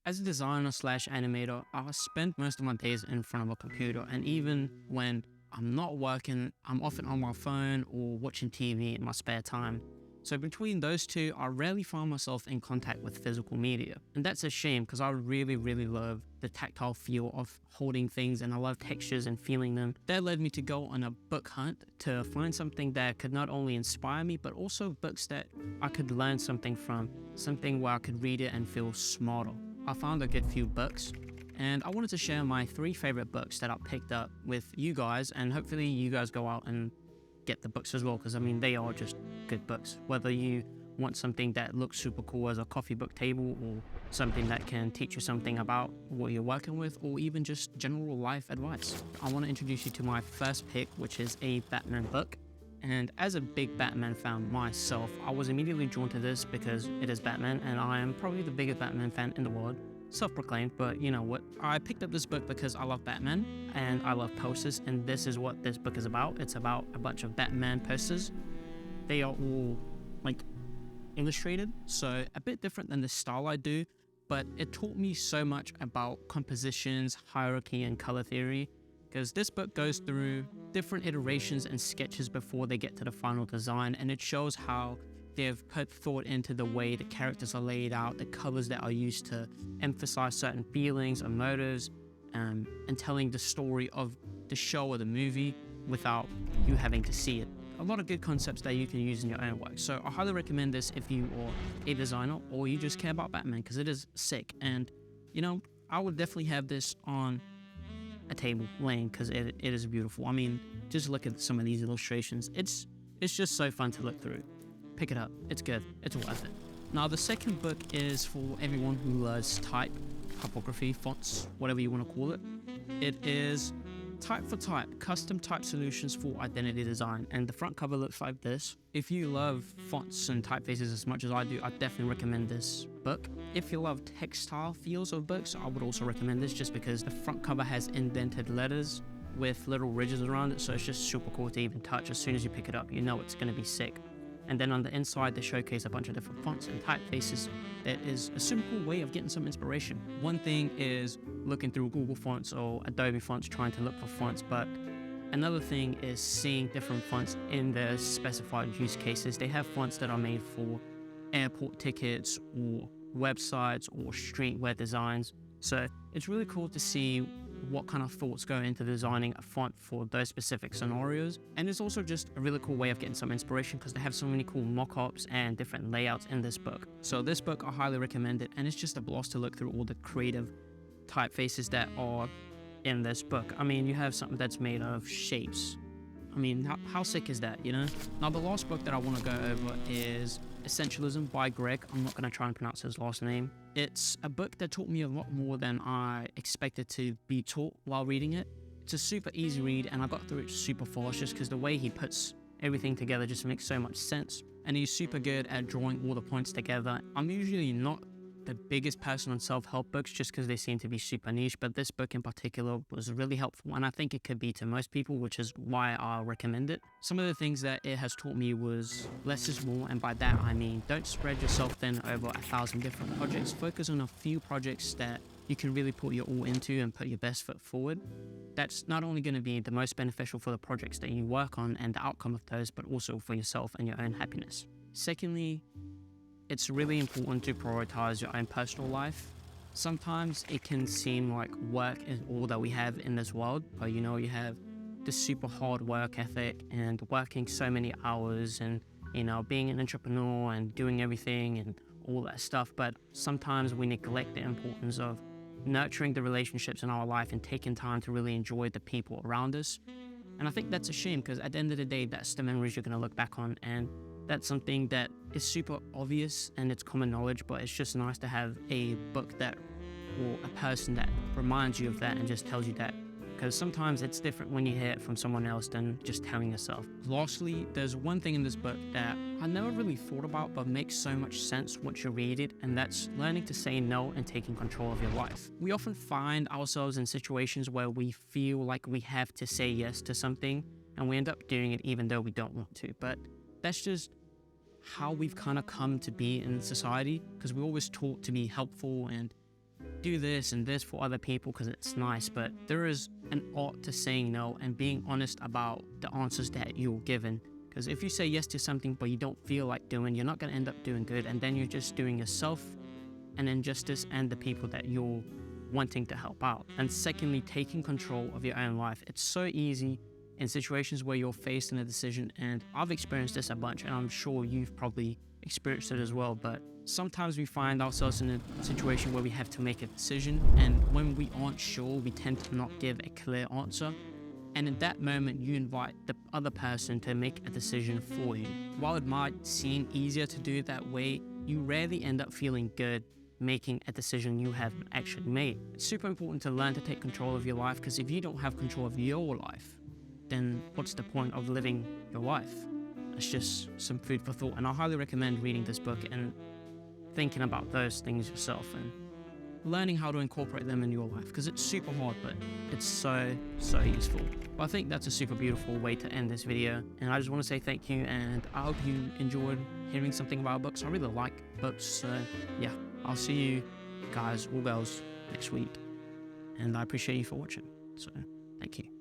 As a designer slash animator, I spend most of my days in front of a computer, and even when I'm not working, I'm often on my phone or watching TV in my spare time. So between those two, I rarely find myself in contact with physical media. And that's a shame because I really love the tactile feel of holding things, and I love textures and feeling them. That led me to go on a book hunt to find something that could not only inspire me, but also books that I could learn something from, something where I could read it and feel smarter. I found a good few books, and I wanted to share my 3 favorite books that I picked up with you guys, and hopefully you guys go out and get the books as well, because I mean, they are just good books. Whether you want something that looks super cool as a coffee book table, or something that can teach you something about what you're working with, or even just general life advice. I want to introduce you to my first pick, which is a Batman book. And as a big Batman fan myself, I was immediately drawn to this because it is Batman, and I am probably the biggest Batman fan in the world. Self-proclaimed, but you know what? I picked up this book because I love Batman and I love posters, and this is what this book is about. It's about a bunch of Batman posters. They are all like illustrated, so a bit different than the style I do, but it taught me so much about compositions, hierarchy, and color theory, because this book goes through different iterations and sketches before they get to the final design, and it shows how they've put thought into the way the characters are laid out, the colors that are used to emphasize certain feelings or motives, and telling the story of the show or the movie without you having to see it. A lot of good concepts that you can use in your own work. So I highly recommend this if you are a designer or you just care about Batman, because it is sick. And you know, I would definitely have this on a table laying, because it is beautiful. I mean, just look at some of these illustrations. It's just so fun to look through. Pick it up, it's good, it's worth it. Now the second book is for everyone who loves typography, fonts, whatever you want to call it. It is Type for Type, Custom Type Solutions for Identity Design, and the front cover looks like this. If you love fonts and typefaces as much as I do, I definitely recommend this book. If you love textile feels of books, I would also recommend this, just because the front cover has indented letters with little ridges around it, so it's just super cool to even touch. As soon as you pick it up, you know it's going to be sick. And then on the inside, they showcase a bunch of different fonts and typefaces. That is a super cool way of getting some inspiration. One thing is looking through Google Fonts or Adobe Fonts, trying to look for fonts, but another thing is seeing different fonts in their specified use cases. They have fonts that are made for airport tickets or websites or streetwear designs. So it's really cool to see what kind of thoughts go into designing a font for those specific scenarios. And it's also just a really cool way of getting some inspiration, because they have so many cool mock-ups and different layouts in this book. So this book, I highly recommend it, and it's just a blast to look through all the creative typefaces that are in this book. I mean, you have something that's made of shapes. I mean, how sick is that, you know? Now, the last book that I want to go over is Essentialism by Greg. I'm not going to try and pronounce his last name. It's a book that taught me a lot more than I expected to be taught while reading it. It's a super easy read, and I got through it super fast just because the way he puts everything together just makes so much sense. And he's super good at drawing all the points together. I'm usually not the biggest person on self-help books just because they seem to be super niche, but this book in particular was really helpful, and I think it could be to most people, which is why I'll recommend it. Some of the things that it has taught me was less is more, and by that I mean don't spread yourself thin over 1,000 different projects. Focus on a few projects that you can really put your all into and put your best foot forward. That's not only going to be the most beneficial for the projects that you work on and the outcome of those, but also for yourself and your own happiness. Secondly, it's really important to prioritize your own personal life. Sometimes it can seem like work is all that we have in this world, but you know, you have this super hard work ethic and working so many hours and, you know, being an entrepreneur and doing everything and all that stuff. But sometimes we neglect the importance of nurturing the relationships in our life and taking time to really enjoy the people around us. And I think that's a shame, because at the end of the day, that's the memories you're going to look back on, and that's something that is super obvious and it's common knowledge, but it's just nice to have a book that, or a person that reminds you of that and just tells you that, because sometimes it's different when you hear it from someone else than just telling yourself. Lastly, there's one thing in this book that I never really thought about but makes so much sense once you read it, and that's learning to say no and taking control of your life. We often find ourselves in situations where we feel like we have to say yes to something, and we end up doing it even though we don't want to, but that's just how we've kind of come to be in society, because we're always taught to be helpful and do this and this for other people because it's nice, but there is an art to saying no and being honest about the answers that you're given. Because if you say yes to something but you don't feel like doing, you're not going to end up doing good, and then you're just doing yourself an injustice and the people that you're wanting to help out. And secondly, taking control of your own life. It's so easy in situations where you're faced in a decision, and I've experienced this a bunch, and I'm sure you've probably experienced it as well, but sometimes we find ourselves in a situation where we have to make a decision, and when we aren't sure, we tend to not give a clear answer. And in that moment, you invite the other person to make a decision for you. While it might seem easier to do it that way, you rarely end up feeling good making a decision you haven't actually made. It's super important to learn to take control of your life, because if you don't have control of your life, then what's the point of living your life? It's just some food for thought, and I highly recommend reading this book and thinking about those things yourself and learning how to incorporate them in your life, because it's super hard, but it's so useful. But I think that's a super beautiful way to end this video, and I just want to say thank you, and I hope you enjoyed hearing something about books. I really like books, so yeah, I'll see you guys or girls next week, and I appreciate you for watching, so thank you.